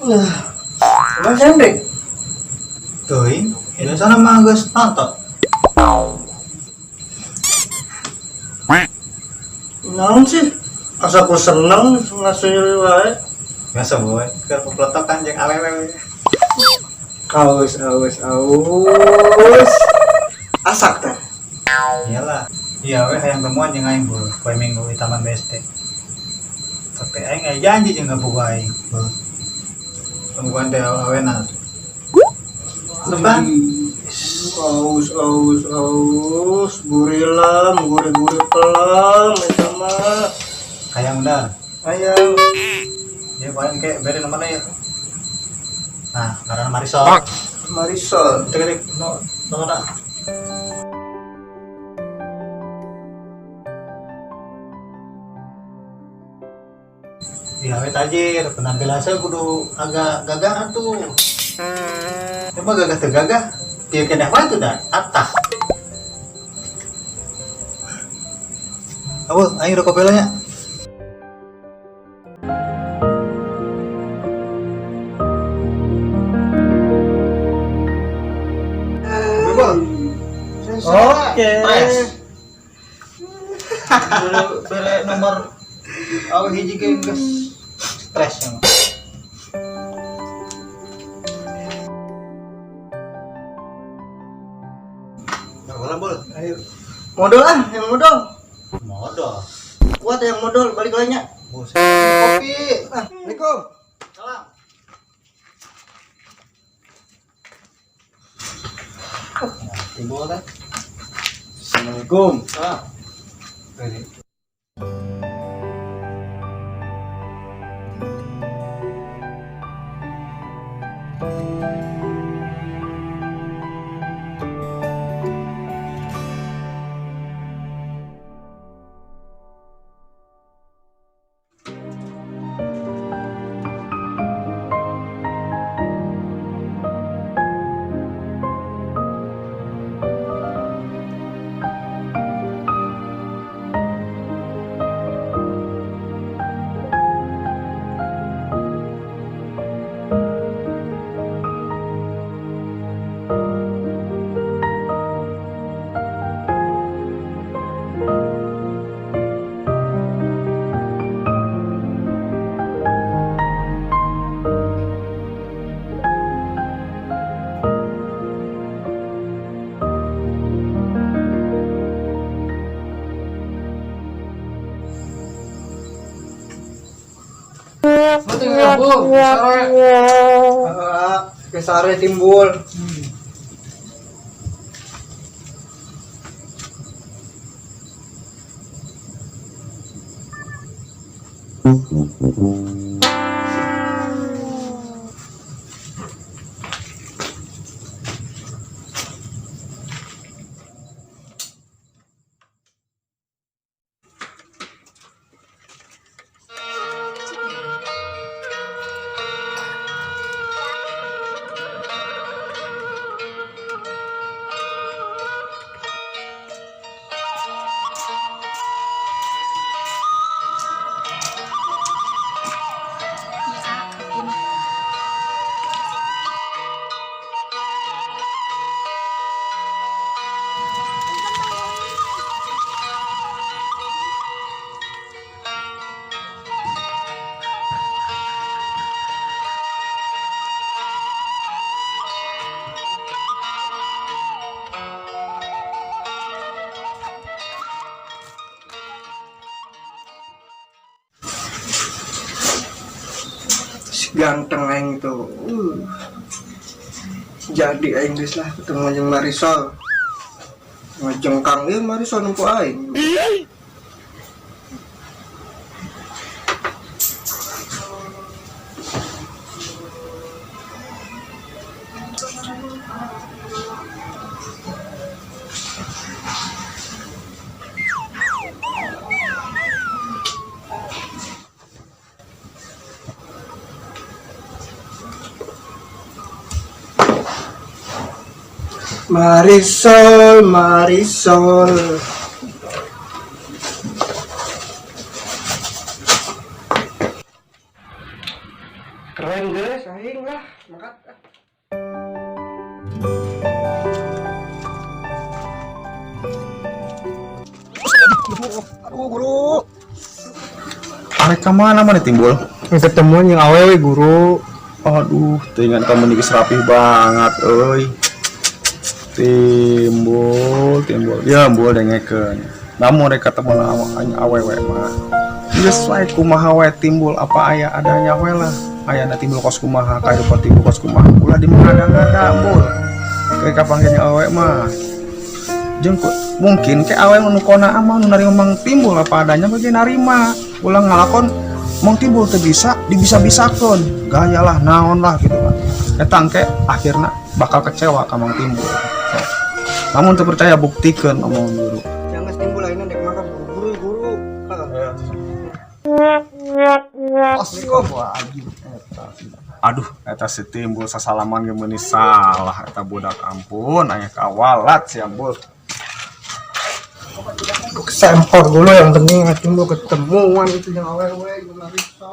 Mas Hendrik. Tuh, ini sana mah geus nonton. Naon sih? Asa aku seneng ngasuh wae. Biasa boy, keur peplotokan jeung awewe. Aus. Asak teh. Iyalah. Iya weh hayang temuan jeung aing beuh, poe Minggu di Taman BSD. Tapi aing aya janji jeung ngabuka aing. Temuan teh awena. Leban. Aus. Gurilam, gurih pelang, eta mah. Hayang benar. Hayang. Ya paling kayak bere namanya ya. Nah, karena Marisol. Tik no na. Ya we tajir, penampilan saya kudu agak gagah tuh. Emang gagah teu gagah? Pieu keneh wae tuh dan atah. Awo, aing rokok pelanya. Oke. Bere nomor awal hiji ke geus stres ya. Bola bol. Ayo. Modal yang modal. Modal. Kuat yang modal balik lainnya. Buset. Kopi. Assalamualaikum. Salam. Timbul kan? Assalamualaikum. Salam. Kesare timbul. Ganteng aing tuh. Jadi aing geus lah ketemu jeung Marisol. Ngajengkang ieu Marisol nempo aing. Marisol. Keren guys, aing lah, makat. Aduh guru. Arek kemana mana timbul? Ketemuan yang awewe guru. Aduh, teringat kamu nih rapih banget, euy. Timbul. Ya, mbul dengekeun. Namun rek ketemu awewe mah. Geus wae kumaha we timbul apa aya adanya we lah. Aya da timbul kos kumaha, kahirupan timbul kos kumaha. Ulah di mangada-ngada mbul. Kayak kapanggihnya awewe mah. Jeung mungkin ke awewe nu kona amah nu narima mang timbul apa adanya bagi narima. Ulang ngalakon mang timbul teu bisa dibisa-bisakeun. Gayalah naon lah gitu kan. Eta engke akhirna bakal kecewa ka mang timbul. So, namun teu percaya buktikeun omong guru. Jangan timbul lainnya dek maka guru. Aduh, eta si timbul sasalaman ge meuni salah eta budak ampun aya kawalat si ambul. Sempor dulu yang penting timbul ketemuan itu yang awewe gimana bisa.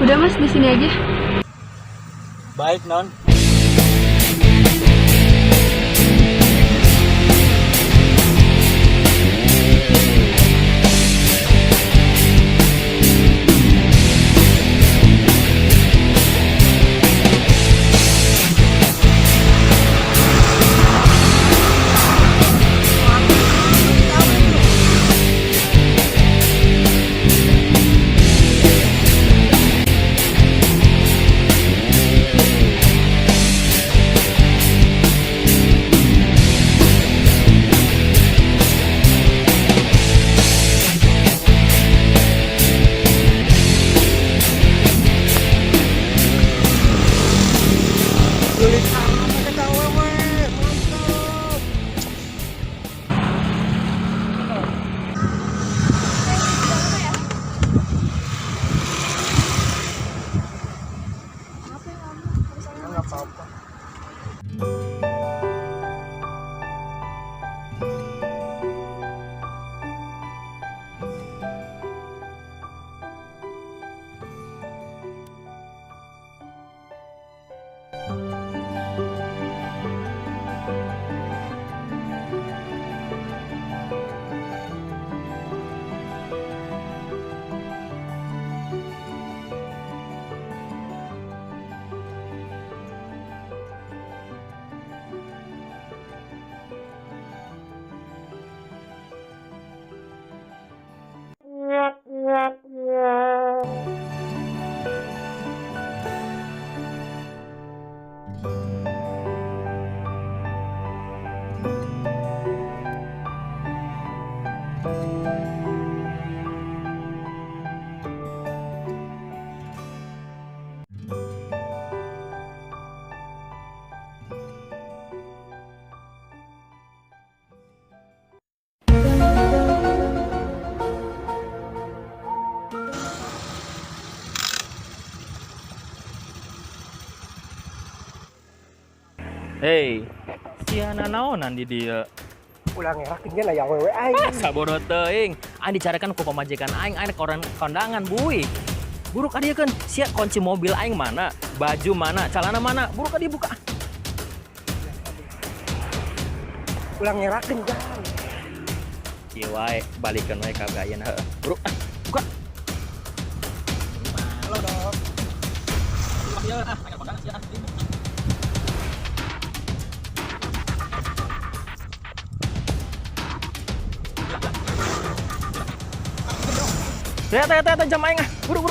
Udah mas, di sini aja. Baik, Non. Hei, siana naonan di dia. Ulang ngerakin lah yang awewe aing. Sabodo teuing. Aing dicarikan ku pamajikan aing kondangan buih. Buru ka dieu keun, sia kunci mobil aing mana, baju mana, celana mana, buru ka dibuka. Ulang ngerakin jangan. Ieu wae balikeun wae ka gayeuna heueuh. Buru, buka. Halo, Dok. Ieu aya kondangan sia. Teh jam aing ah. Buru.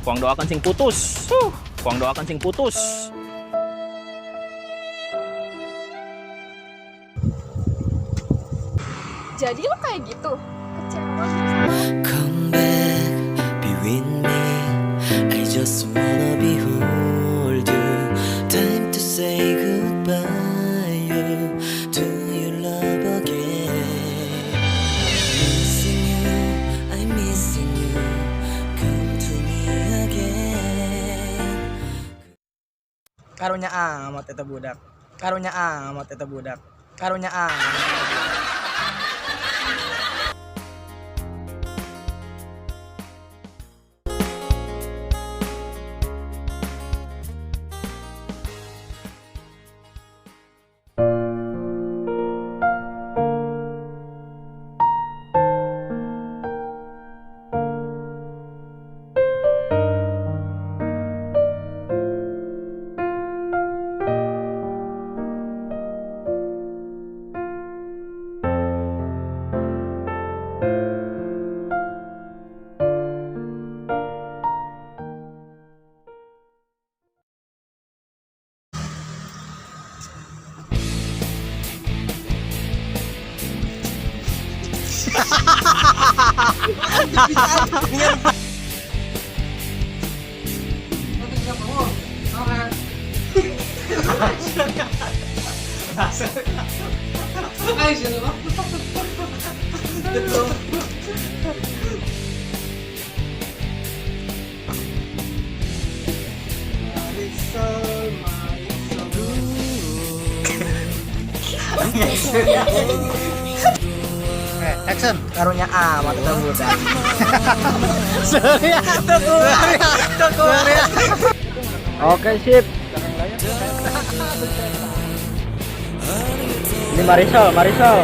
Kuang doakan sing putus. Kuang doakan sing putus. Jadi lo kayak gitu? Kecewa. Come back, be with me. I just wanna behold you. Time to say goodbye. You to your love again. Missing you, I'm missing you. Come to me again. Karunya amat eta budak. Karunya amat eta budak. Karunya amat. Action. Karunya amat eta budak. Oke, sip. Ini Marisol.